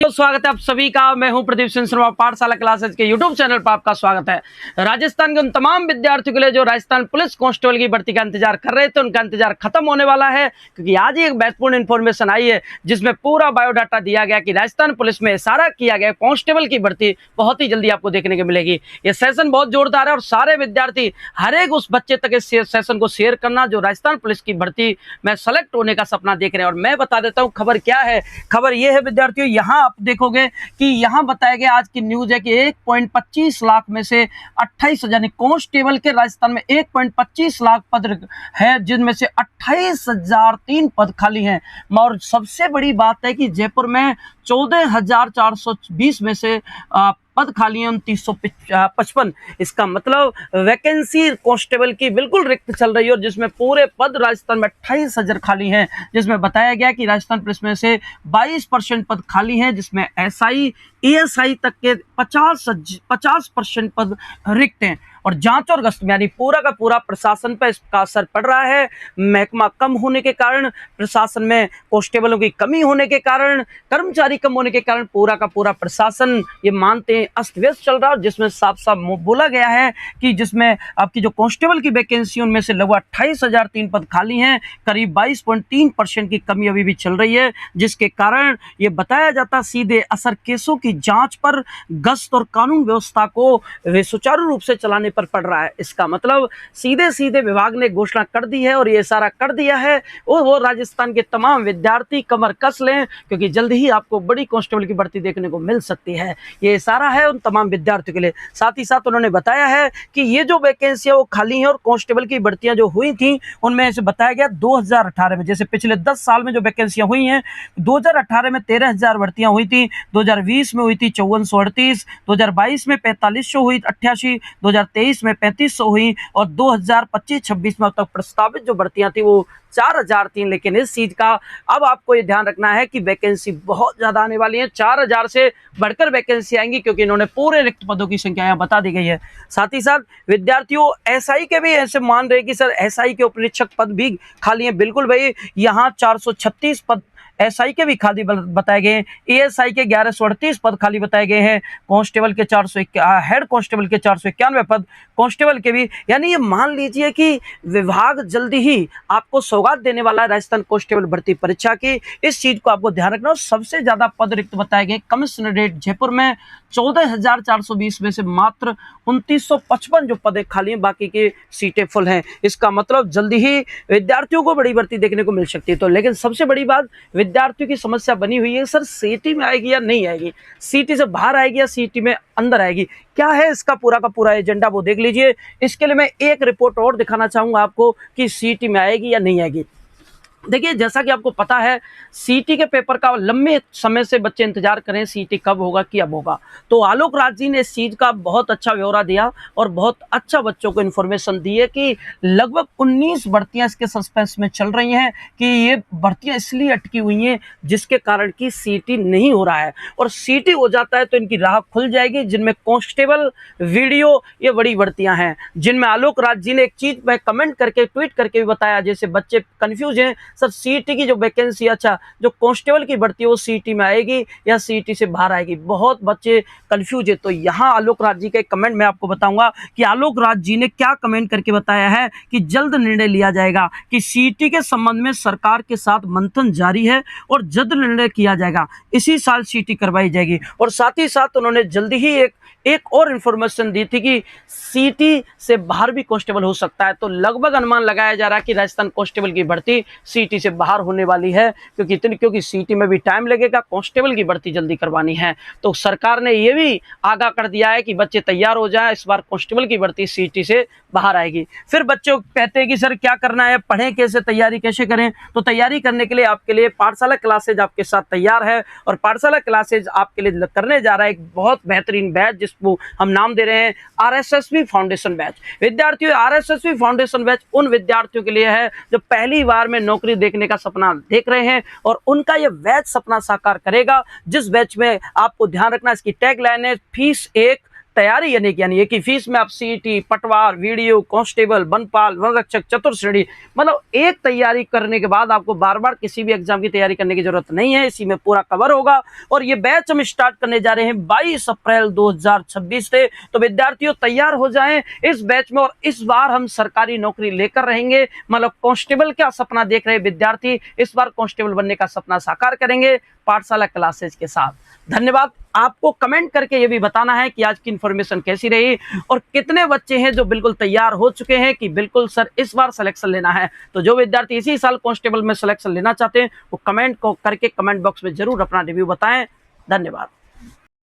तो स्वागत है आप सभी का। मैं हूं प्रदीप सिंह शर्मा। पाठशाला क्लासेज के यूट्यूब चैनल पर आपका स्वागत है। राजस्थान के उन तमाम विद्यार्थियों के लिए जो राजस्थान पुलिस कांस्टेबल की भर्ती का इंतजार कर रहे थे, उनका इंतजार खत्म होने वाला है, क्योंकि आज ही एक महत्वपूर्ण इंफॉर्मेशन आई है जिसमें पूरा बायोडाटा दिया गया कि राजस्थान पुलिस में इशारा किया गया कांस्टेबल की भर्ती बहुत ही जल्दी आपको देखने को मिलेगी। ये सेशन बहुत जोरदार है और सारे विद्यार्थी हर एक उस बच्चे तक इस सेशन को शेयर करना जो राजस्थान पुलिस की भर्ती में सेलेक्ट होने का सपना देख रहे हैं। और मैं बता देता हूँ खबर क्या है। खबर यह है विद्यार्थियों, यहाँ आप देखोगे कि यहाँ बताया गया आज की न्यूज है कि 1.25 लाख में से 28,000 यानी कांस्टेबल के राजस्थान में 1.25 लाख पद है, जिनमें से 28,003 पद खाली हैं। और सबसे बड़ी बात है कि जयपुर में 14,420 में से पद खाली हैं 2955। इसका मतलब वैकेंसी कांस्टेबल की बिल्कुल रिक्त चल रही है, और जिसमें पूरे पद राजस्थान में 28,000 खाली हैं, जिसमें बताया गया कि राजस्थान पुलिस में से 22% पद खाली हैं, जिसमें एसआई एएसआई तक के 50% पद रिक्त हैं। और जांच और गश्त में यानी पूरा का पूरा प्रशासन पर इसका असर पड़ रहा है। महकमा कम होने के कारण, प्रशासन में कांस्टेबलों की कमी होने के कारण, कर्मचारी कम होने के कारण पूरा का पूरा प्रशासन ये मानते हैं अस्त व्यस्त चल रहा है। जिसमें साफ साफ बोला गया है कि जिसमें आपकी जो कांस्टेबल की वैकेंसी उनमें से लगभग 28,003 पद खाली हैं। करीब 22.3% की कमी अभी भी चल रही है, जिसके कारण ये बताया जाता सीधे असर केसों की जांच पर, गश्त और कानून व्यवस्था को सुचारू रूप से चलाने पर पड़ रहा है। इसका मतलब सीधे सीधे विभाग ने घोषणा कर दी है और ये इशारा कर दिया है और वो राजस्थान के तमाम विद्यार्थी कमर कस लें, क्योंकि जल्द ही आपको बड़ी कांस्टेबल की भर्ती देखने को मिल सकती है। ये इशारा है उन तमाम विद्यार्थियों के लिए। साथ ही साथ उन्होंने बताया है कि ये जो वैकेंसियां वो खाली हैं और कांस्टेबल की भर्तियां जो हुई थी उनमें से बताया गया 2018 में, जैसे पिछले 10 साल में जो वैकेंसियां हुई हैं, 2018 में 13,000 भर्तियां हुई थी, 2020 में हुई थी 5438, 2022 में 4500 हुई 88, 2023 में 3500 हुई, और 2025-26 में अब तक प्रस्तावित जो भर्तियां थी वो 4,000 थी। लेकिन इस चीज का अब आपको ये ध्यान रखना है कि वैकेंसी बहुत ज्यादा आने वाली है, 4,000 से बढ़कर वैकेंसी आएंगी, क्योंकि इन्होंने पूरे रिक्त पदों की संख्या यहाँ बता दी गई है। साथ ही साथ विद्यार्थियों एसआई के भी ऐसे मान रहे कि सर एसआई के उपरीक्षक पद भी खाली हैं। बिल्कुल भाई, यहाँ 436 पद एसआई के भी खाली बताए गए हैं, एएसआई के 1138 पद खाली बताए गए हैं, कांस्टेबल के 400 हेड कांस्टेबल के 491 पद, कांस्टेबल के भी। यानी ये मान लीजिए कि विभाग जल्दी ही आपको सौगात देने वाला है राजस्थान कांस्टेबल भर्ती परीक्षा की। इस चीज को आपको ध्यान रखना। सबसे ज्यादा पद रिक्त बताए गए कमिश्नरेट जयपुर में 14,420 में से मात्र 2955 जो पद खाली हैं, बाकी की सीटें फुल हैं। इसका मतलब जल्दी ही विद्यार्थियों को बड़ी भर्ती देखने को मिल सकती है। तो लेकिन सबसे बड़ी बात विद्यार्थियों की समस्या बनी हुई है, सर सीटी में आएगी या नहीं आएगी, सीटी से बाहर आएगी या सीटी में अंदर आएगी, क्या है इसका पूरा का पूरा एजेंडा वो देख लीजिए। इसके लिए मैं एक रिपोर्ट और दिखाना चाहूंगा आपको कि सीटी में आएगी या नहीं आएगी। देखिए, जैसा कि आपको पता है सीटी के पेपर का लंबे समय से बच्चे इंतजार करें सीटी कब होगा कि अब होगा। तो आलोक राज जी ने इस चीज का बहुत अच्छा ब्यौरा दिया और बहुत अच्छा बच्चों को इन्फॉर्मेशन दी है कि लगभग 19 भर्तियां इसके सस्पेंस में चल रही हैं कि ये भर्तियां इसलिए अटकी हुई हैं जिसके कारण कि सीटी नहीं हो रहा है, और सीटी हो जाता है तो इनकी राह खुल जाएगी, जिनमें कांस्टेबल वीडियो ये बड़ी भर्तियां हैं, जिनमें आलोक राज जी ने एक चीज में कमेंट करके ट्वीट करके भी बताया, जैसे बच्चे कंफ्यूज हैं सर सीटी की जो वैकेंसी, अच्छा जो कांस्टेबल की भर्ती है वो सीटी में आएगी या सीटी से बाहर आएगी, बहुत बच्चे कंफ्यूज है। तो यहाँ आलोक राज जी का कमेंट मैं आपको बताऊंगा कि आलोक राज जी ने क्या कमेंट करके बताया है कि जल्द निर्णय लिया जाएगा, कि सीटी के संबंध में सरकार के साथ मंथन जारी है और जल्द निर्णय किया जाएगा, इसी साल सीटी करवाई जाएगी। और साथ ही साथ उन्होंने जल्दी ही एक और इन्फॉर्मेशन दी थी कि सीटी से बाहर भी कांस्टेबल हो सकता है। तो लगभग अनुमान लगाया जा रहा है कि राजस्थान कांस्टेबल की भर्ती सीटी से बाहर होने वाली है, क्योंकि सीटी में भी टाइम लगेगा, कांस्टेबल की भर्ती जल्दी करवानी है। तो सरकार ने यह भी आगाह कर दिया है कि बच्चे तैयार हो जाएं, इस बार कांस्टेबल की भर्ती सीटी से बाहर आएगी। फिर बच्चों कहते हैं कि सर क्या करना है, पढ़ें कैसे, तैयारी कैसे करें। तो तैयारी करने के लिए आपके लिए पाठशाला क्लासेज आपके साथ तैयार है, और पाठशाला क्लासेज आपके लिए करने जा रहा है एक बहुत बेहतरीन बैच जिसको हम नाम दे रहे हैं आरएसएसबी फाउंडेशन बैच। विद्यार्थियों, आरएसएसबी फाउंडेशन बैच उन विद्यार्थियों के लिए है जो पहली बार में नौकरी देखने का सपना देख रहे हैं, और उनका यह बैच सपना साकार करेगा। जिस बैच में आपको ध्यान रखना, इसकी टैग लाइन है फीस एक तैयारी यानी कि फीस में आप सीईटी, पटवार, वीडियो, कांस्टेबल, वनपाल, वन रक्षक, चतुर्श्रेणी, मतलब एक तैयारी करने के बाद आपको बार बार किसी भी एग्जाम की तैयारी करने की जरूरत नहीं है, इसी में पूरा कवर होगा। और ये बैच हम स्टार्ट करने जा रहे हैं 22 अप्रैल 2026 से। तो विद्यार्थियों तैयार हो जाएं इस बैच में, और इस बार हम सरकारी नौकरी लेकर रहेंगे। मतलब कांस्टेबल का सपना देख रहे विद्यार्थी इस बार कांस्टेबल बनने का सपना साकार करेंगे पाठशाला क्लासेज के साथ। धन्यवाद। आपको कमेंट करके ये भी बताना है कि आज की इंफॉर्मेशन कैसी रही और कितने बच्चे हैं जो बिल्कुल तैयार हो चुके हैं कि बिल्कुल सर इस बार सिलेक्शन लेना है। तो जो विद्यार्थी इसी साल कांस्टेबल में सिलेक्शन लेना चाहते हैं वो कमेंट को करके कमेंट बॉक्स में जरूर अपना रिव्यू बताएं। धन्यवाद।